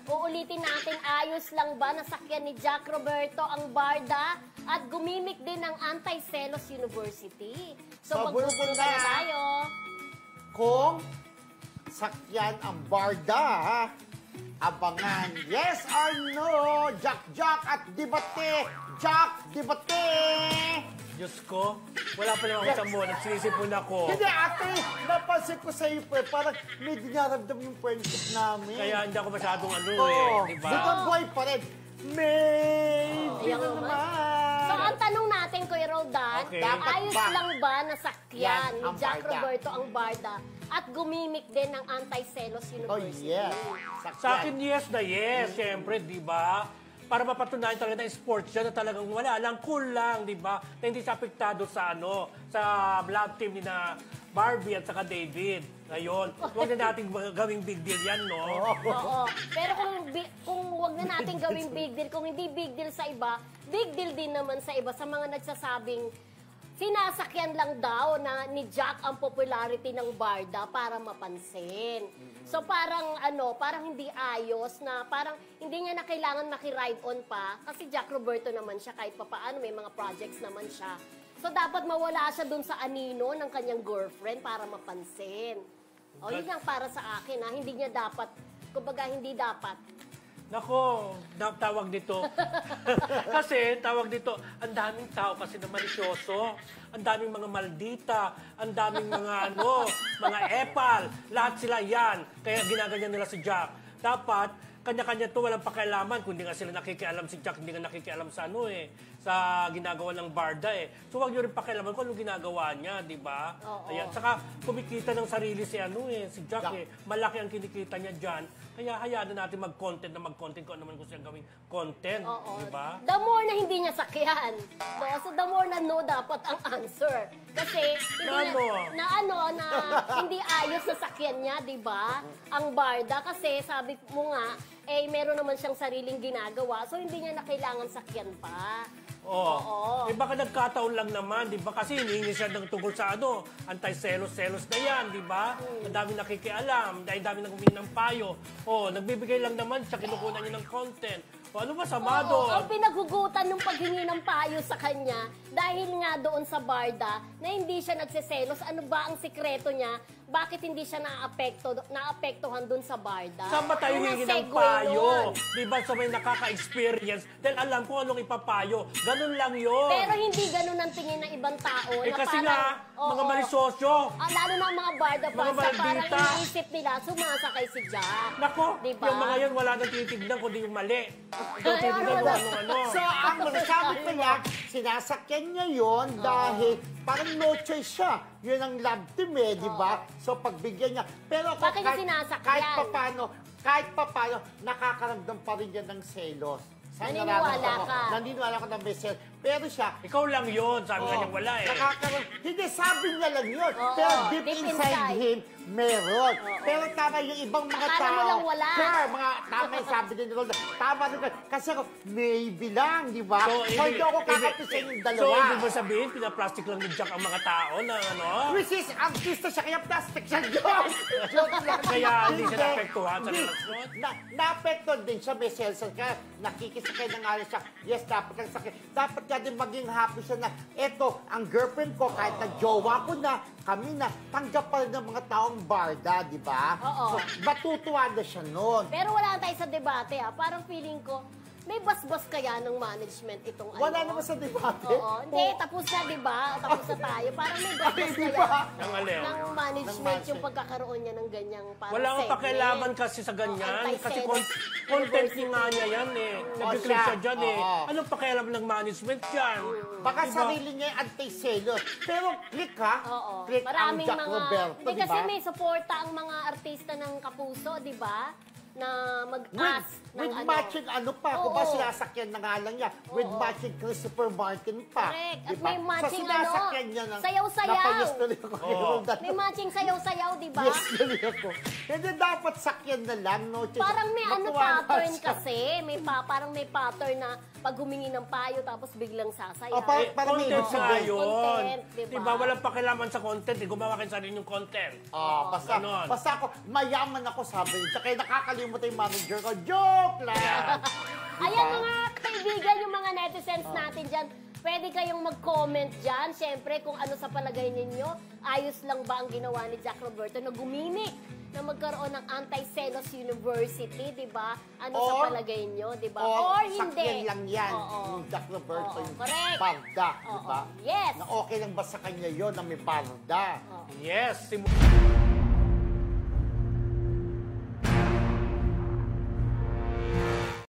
Uulitin natin, ayos lang ba nasakyan ni Jack Roberto ang Barda at gumimik din ng Anti-Celos University? So magbubulong na tayo. Kung sakyan ang Barda, abangan, yes or no, Jack at debate, Jack, debate! Diyos ko, wala pa naman ako sa mo, nagsinisipon ako. Hindi, ate, napansin ko sa iyo, parang may dinaramdam yung friendship namin. Kaya hindi ako masyadong di ba? Bukan boy pa rin. May, So, ang tanong natin, Kuya Roldan, ayos lang ba nasakyan ni Jack Roberto ang Barda at gumimik din ng Anti-Celos University? Oh, yes. Sa akin, yes na yes. Siyempre, di ba? Para mapatunayan talaga na sports siya na talagang wala lang, cool lang, di ba? Na hindi siya apektado sa sa love team ni na Barbie at saka David. Ngayon, huwag na natin gawing big deal yan, no? Oo. Pero kung huwag na natin gawing big deal, kung hindi big deal sa iba, big deal din naman sa iba, sa mga nagsasabing sinasakyan lang daw na ni Jack ang popularity ng Barda para mapansin. So parang parang hindi ayos na parang hindi niya na kailangan makiride on pa kasi Jack Roberto naman siya kahit papaano may mga projects naman siya. So dapat mawala siya dun sa anino ng kanyang girlfriend para mapansin. O yun lang para sa akin hindi niya dapat, kumbaga hindi dapat. Nako, tawag dito. Kasi, tawag dito, ang daming tao kasi na malisyoso. Ang daming mga maldita, ang daming mga mga epal. Lahat sila yan. Kaya ginaganyan nila si Jack. Dapat, kanya-kanya to walang pakialaman. Kung hindi nga sila nakikialam si Jack, hindi nga nakikialam sa sa ginagawa ng Barda So, wag nyo rin pakialaman kung ano ginagawa niya, di ba? Ayan. Saka, kumikita ng sarili si si Jack Malaki ang kinikita niya dyan. Kaya hayaan na natin mag-content kung ano naman gusto siyang gawing content. Di ba? The more na hindi niya sakyan. So, the more na no dapat ang answer. Kasi, hindi ayos sa sakyan niya, di ba? Ang Barda. Kasi, sabi mo nga, meron naman siyang sariling ginagawa. So, hindi niya na kailangan sakyan pa. Oo. Baka nagkataon lang naman, di ba? Kasi hinihingi siya ng tungkol sa anti-celos na yan, di ba? Ang dami nakikialam, dahil dami nang humingi ng payo. Nagbibigay lang naman siya, kinukunan niya ng content. Ano ba sama doon? Ang pinaghugutan ng paghingi ng payo sa kanya, dahil nga doon sa Barda, na hindi siya nagsiselos, ano ba ang sikreto niya? Bakit hindi siya naapektuhan doon sa Barda? Saan ba tayo hingi ng payo? Di ba sa may nakaka-experience? Dahil alam ko anong ipapayo. Ganun lang yun. Pero hindi ganun ang tingin ng ibang tao. Kasi nga, mga malisosyo. Lalo na mga Barda fans, parang iniisip nila, sumasakay si Jack. Nako, yung mga yan wala nang titignan kundi yung mali. So, ang sabi ko niya, sinasakyan niya yun dahil parang no choice siya. Yun ang love team di ba? So, pagbigyan niya. Pero bakit niya sinasakyan? Kahit papano, nakakaramdam pa rin yan ng selos. Naniniwala ka ng may selos. Pero siya... Ikaw lang yun. Sabi nga niya wala Hindi, sabi niya lang yun. Pero deep inside him, meron. Pero tama yung ibang mga tao. Akala mo lang wala. Sure, tama yung sabi din nila. Tama rin. Kasi ako, maybe lang, di ba? So, hindi ako kakapisin yung dalawa. So, ibig mo sabihin, pinaplastic lang ni Jack ang mga tao na Which is, artista siya, kaya plastic siya yun. Kaya hindi siya naapektuhan sa relasyon? Naapektuhan din siya, may selos. Kaya nakikisakay na nga rin siya. Yes, dapat kang sakay. Dapat ka din maging happy siya na, eto, ang girlfriend ko, kahit na jowa ko na, kami na, tanggap pa rin ng mga taong Barda, di ba? So, matutuwa na siya noon. Pero wala tayo sa debate, Parang feeling ko, may basbas kaya ng management itong Wala naman sa debate. Hindi, tapos na, di ba? Tapos na tayo. Parang may basbas kaya ng management yung pagkakaroon niya ng ganyang parang wala kang pakialaman kasi sa ganyan. Kasi content nga niya yan Nag-click siya dyan Anong pakialam ng management yan? Baka sarili niya yung anti-selos. Pero click Click ang Jack Roberto, di ba? Kasi may suporta ang mga artista ng Kapuso, di ba? Na mag-ask with matching kung ba sinasakyan na nga lang niya, with matching Christopher Martin pa. Correct. At may matching sinasakyan niya ng sayaw-sayaw. Napayos tuloy ako. May matching sayaw-sayaw, di ba? Yes, tuloy ako. Hindi dapat sakyan na lang, no? Parang may pattern kasi. Parang may pattern na pag humingi ng payo tapos biglang sasaya. O, para may Content ibig nga sabihin. yun. Content, diba? Diba? Walang pakialaman sa content. Gumawa kayo sa rin yung content. Basta, ganon. basta ako, mayaman ako, sabi niya. Kaya nakakalimutan yung manager ko. Joke lang! Ayan mga kaibigan, yung mga netizens natin dyan, pwede kayong mag-comment dyan. Siyempre, kung ano sa palagay ninyo, ayos lang ba ang ginawa ni Jack Roberto na gumini na magkaroon ng Anti-Selos University, di ba? Ano sa Or- palagay nyo, di ba? O, Or hindi. sakyan lang yan. Oo. Yung Jack Roberto, Oo, yung correct. barda, di Oo. ba? Yes. Na okay lang ba sa kanya yon na may barda? Yes.